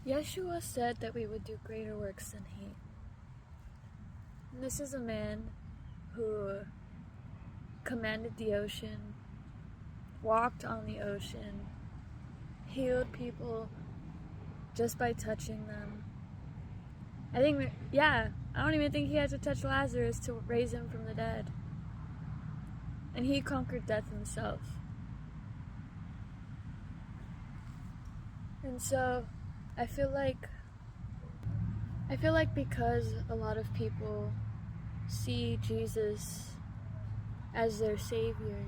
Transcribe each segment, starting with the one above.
Yeshua said that we would do greater works than he. And this is a man who commanded the ocean, walked on the ocean, healed people just by touching them. I don't even think he had to touch Lazarus to raise him from the dead. And he conquered death himself. And so, I feel like because a lot of people see Jesus as their savior,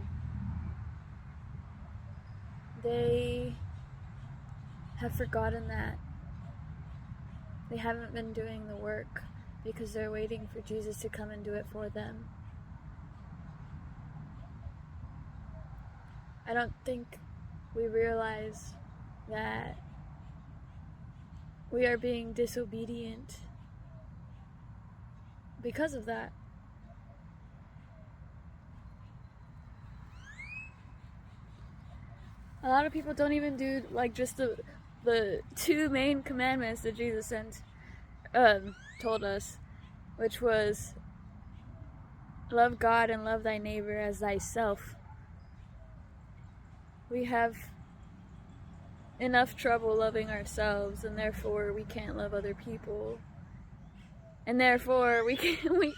they have forgotten that. They haven't been doing the work because they're waiting for Jesus to come and do it for them. I don't think we realize that we are being disobedient because of that. A lot of people don't even do like just the two main commandments that Jesus told us, which was love God and love thy neighbor as thyself. We have enough trouble loving ourselves, and therefore we can't love other people, and therefore we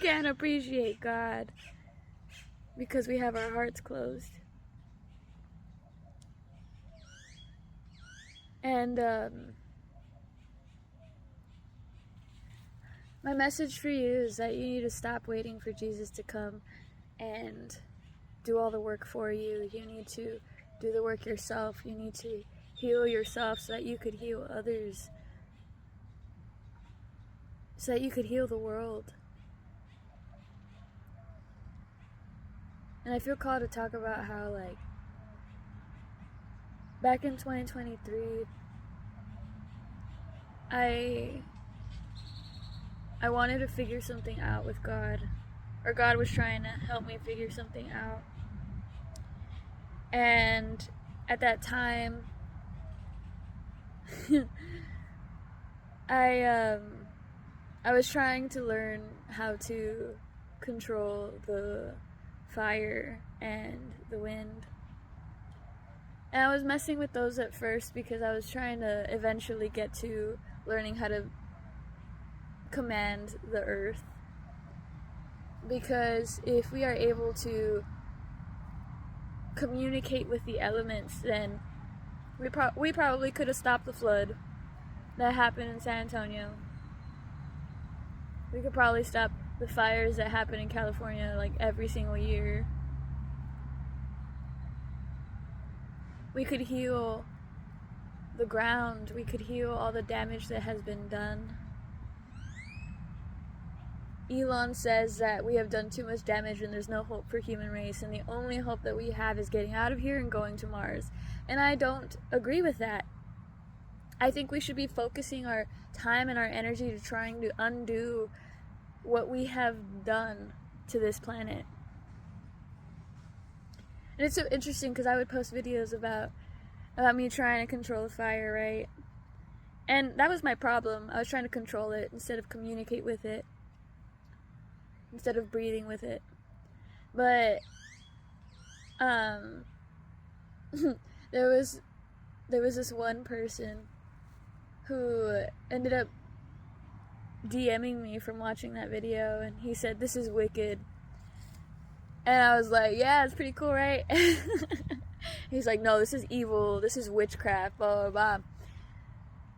can't appreciate God because we have our hearts closed. And my message for you is that you need to stop waiting for Jesus to come and do all the work for you. You need to do the work yourself. You need to heal yourself so that you could heal others, so that you could heal the world. And I feel called to talk about how, like, back in 2023, I wanted to figure something out with God, or God was trying to help me figure something out. And at that time, I was trying to learn how to control the fire and the wind. And I was messing with those at first because I was trying to eventually get to learning how to command the earth. Because if we are able to communicate with the elements, then we probably could have stopped the flood that happened in San Antonio. We could probably stop the fires that happen in California like every single year. We could heal the ground. We could heal all the damage that has been done. Elon says that we have done too much damage and there's no hope for human race, and the only hope that we have is getting out of here and going to Mars. And I don't agree with that. I think we should be focusing our time and our energy to trying to undo what we have done to this planet. And it's so interesting because I would post videos about me trying to control the fire, right? And that was my problem. I was trying to control it instead of communicate with it, instead of breathing with it. But there was this one person who ended up DMing me from watching that video, and he said, "This is wicked." And I was like, "Yeah, it's pretty cool, right?" He's like, "No, this is evil, this is witchcraft, blah blah blah."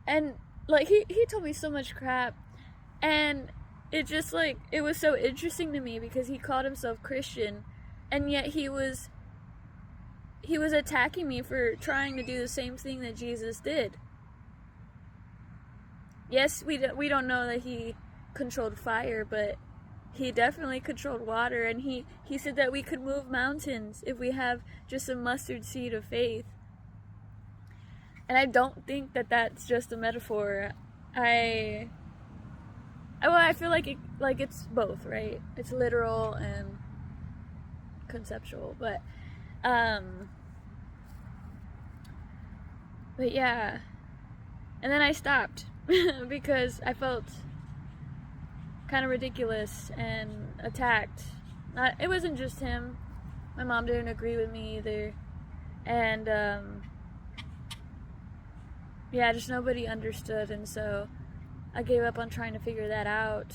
And like he told me so much crap, and it just like, it was so interesting to me because he called himself Christian, and yet he was attacking me for trying to do the same thing that Jesus did. Yes, we don't know that he controlled fire, but he definitely controlled water, and he said that we could move mountains if we have just a mustard seed of faith. And I don't think that that's just a metaphor. I feel like it's both, right? It's literal and conceptual, but yeah. And then I stopped because I felt kind of ridiculous and attacked. It wasn't just him. My mom didn't agree with me either. And yeah, just nobody understood, and so I gave up on trying to figure that out.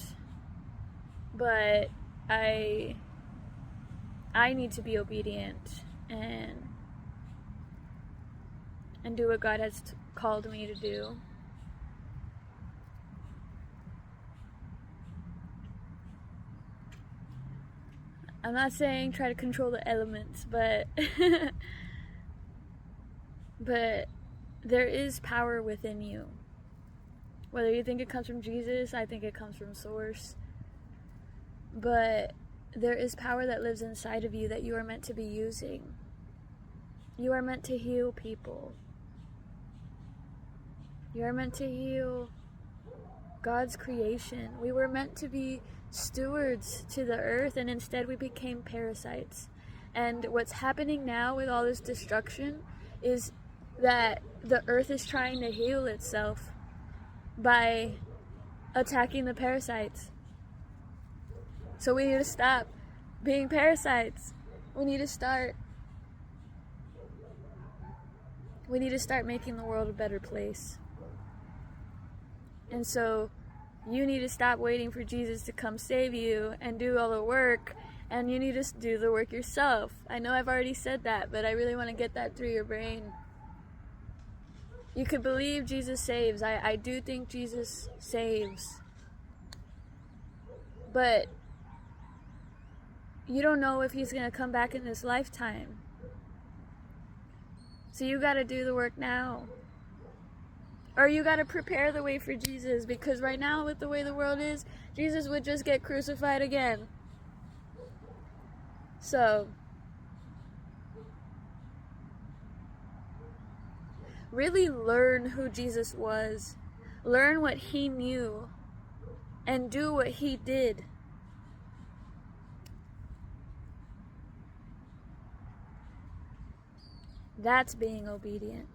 But I need to be obedient and do what God has called me to do. I'm not saying try to control the elements, but but there is power within you. Whether you think it comes from Jesus, I think it comes from Source. But there is power that lives inside of you that you are meant to be using. You are meant to heal people. You are meant to heal God's creation. We were meant to be stewards to the earth, and instead we became parasites. And what's happening now with all this destruction is that the earth is trying to heal itself by attacking the parasites. So we need to stop being parasites. We need to start making the world a better place. And so you need to stop waiting for Jesus to come save you and do all the work, and you need to do the work yourself. I know I've already said that, but I really want to get that through your brain. You could believe Jesus saves. I do think Jesus saves. But you don't know if he's going to come back in this lifetime. So you got to do the work now. Or you got to prepare the way for Jesus, because right now, with the way the world is, Jesus would just get crucified again. So really learn who Jesus was. Learn what he knew and do what he did. That's being obedient.